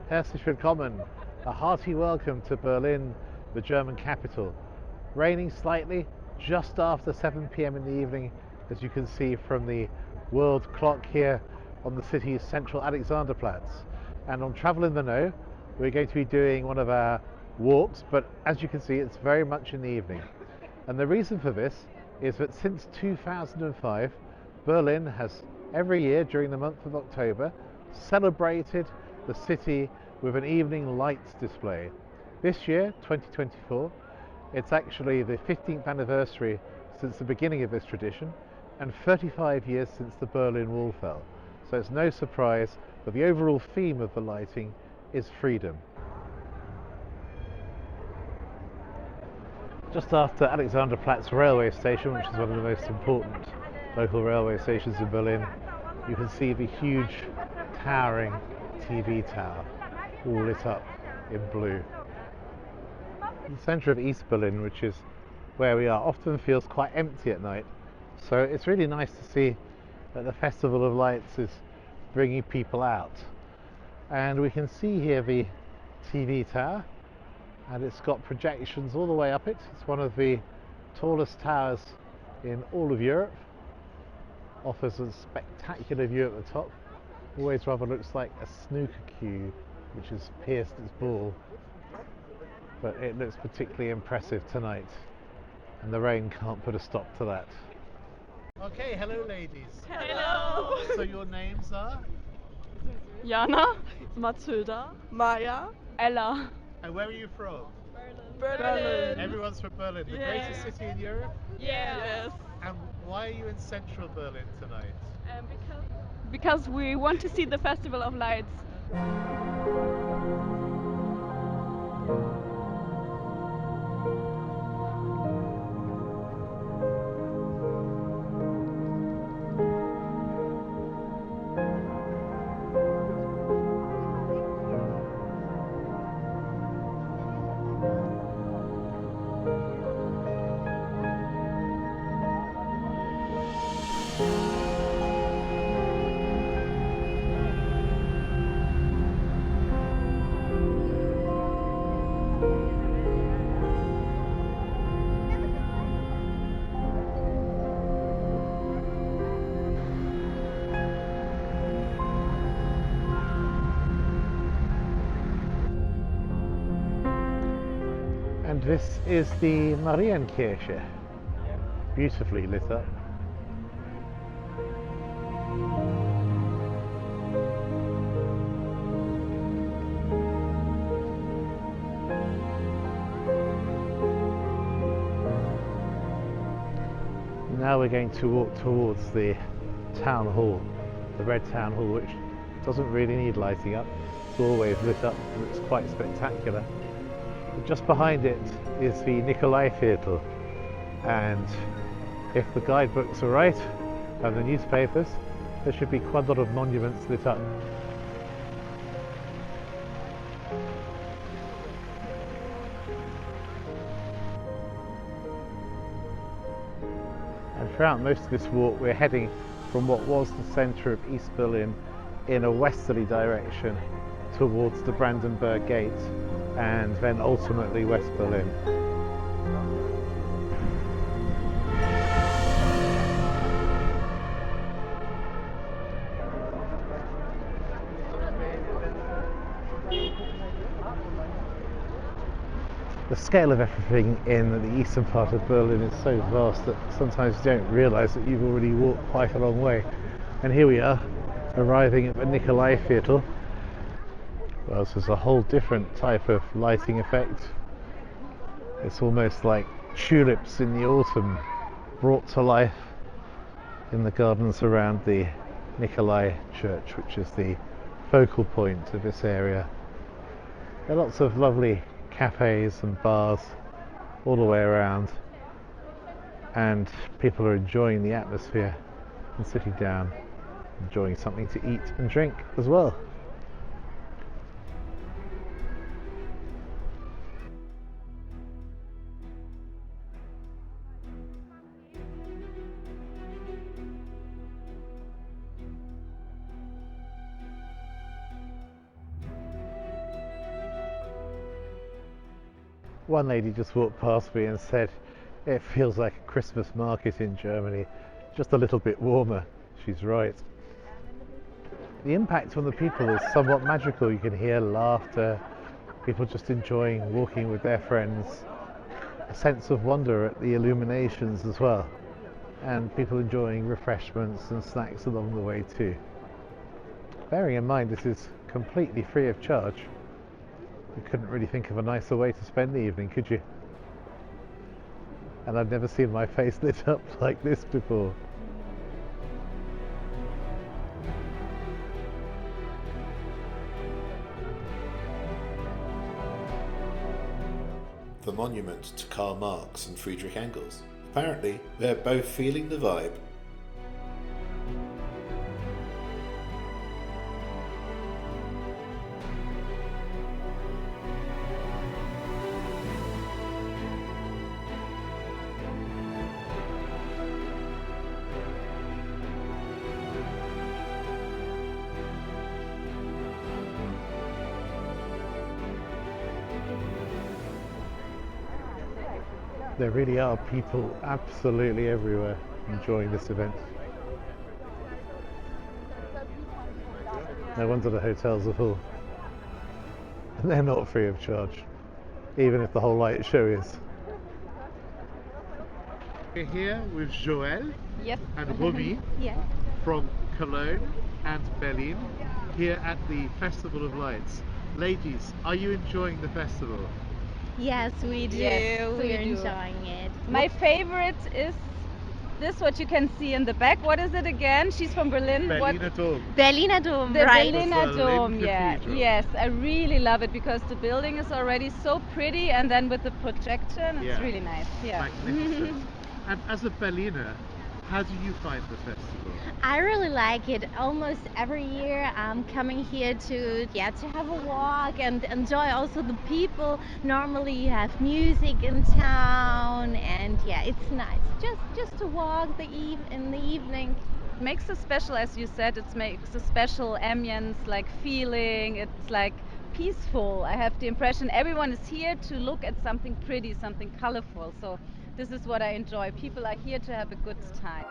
Herzlich willkommen, a hearty welcome to Berlin, the German capital. Raining slightly just after 7 p.m. in the evening, as you can see from the world clock here on the city's central Alexanderplatz. And on Travel in the Know, we're going to be doing one of our walks, but as you can see, it's very much in the evening. And the reason for this is that since 2005, Berlin has every year during the month of October celebrated the city with an evening lights display. This year, 2024, it's actually the 15th anniversary since the beginning of this tradition and 35 years since the Berlin Wall fell. So it's no surprise that the overall theme of the lighting is freedom. Just after Alexanderplatz railway station, which is one of the most important local railway stations in Berlin, you can see the huge towering TV tower, all lit up in blue. The centre of East Berlin, which is where we are, often feels quite empty at night, so it's really nice to see that the Festival of Lights is bringing people out. And we can see here the TV tower, and it's got projections all the way up it. It's one of the tallest towers in all of Europe, offers a spectacular view at the top. Always rather looks like a snooker cue which has pierced its ball, but it looks particularly impressive tonight, and the rain can't put a stop to that. Okay, hello ladies. Hello. So your names are? Jana, Matilda, Maya, Ella. And where are you from? Berlin. Everyone's from Berlin, the greatest city in Europe? Yes. And why are you in central Berlin tonight? Because we want to see the Festival of Lights. And this is the Marienkirche, beautifully lit up. Now we're going to walk towards the town hall, the red town hall, which doesn't really need lighting up. It's always lit up and it's quite spectacular. But just behind it is the Nikolai Viertel, and if the guidebooks are right and the newspapers, there should be quite a lot of monuments lit up. And throughout most of this walk we're heading from what was the centre of East Berlin in a westerly direction towards the Brandenburg Gate and then ultimately West Berlin. The scale of everything in the eastern part of Berlin is so vast that sometimes you don't realise that you've already walked quite a long way. And here we are, arriving at the Nikolai Viertel. Well, this is a whole different type of lighting effect. It's almost like tulips in the autumn brought to life in the gardens around the Nikolai Church, which is the focal point of this area. There are lots of lovely cafes and bars all the way around, and people are enjoying the atmosphere and sitting down, enjoying something to eat and drink as well. One lady just walked past me and said, "It feels like a Christmas market in Germany, just a little bit warmer." She's right. The impact on the people is somewhat magical. You can hear laughter, people just enjoying walking with their friends, a sense of wonder at the illuminations as well, and people enjoying refreshments and snacks along the way too. Bearing in mind this is completely free of charge, you couldn't really think of a nicer way to spend the evening, could you? And I've never seen my face lit up like this before. The monument to Karl Marx and Friedrich Engels. Apparently, they're both feeling the vibe. There really are people absolutely everywhere enjoying this event. No wonder the hotels are full. And they're not free of charge, even if the whole light show is. We're here with Joël Yes. and Romy Yes. from Cologne and Berlin, here at the Festival of Lights. Ladies, are you enjoying the festival? Yes, we do. Yes, we We're do. enjoying it. My favorite is this, what you can see in the back. What is it again? She's from Berlin. Berliner Dom. Berliner Dom, The right? Berliner Berlin Dom, yeah. Cathedral. Yes, I really love it because the building is already so pretty, and then with the projection, it's Yeah. really nice. Yeah. Magnificent. And as a Berliner, how do you find the festival? I really like it. Almost every year I'm coming here to have a walk and enjoy also the people. Normally you have music in town and it's nice. Just to walk in the evening. Makes a special, as you said, it makes a special ambience, like feeling. It's like peaceful. I have the impression everyone is here to look at something pretty, something colorful. So this is what I enjoy. People are here to have a good time.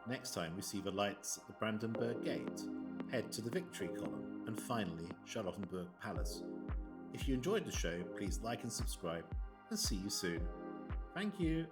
Next time we see the lights at the Brandenburg Gate, head to the Victory Column, and finally Charlottenburg Palace. If you enjoyed the show, please like and subscribe, and see you soon. Thank you.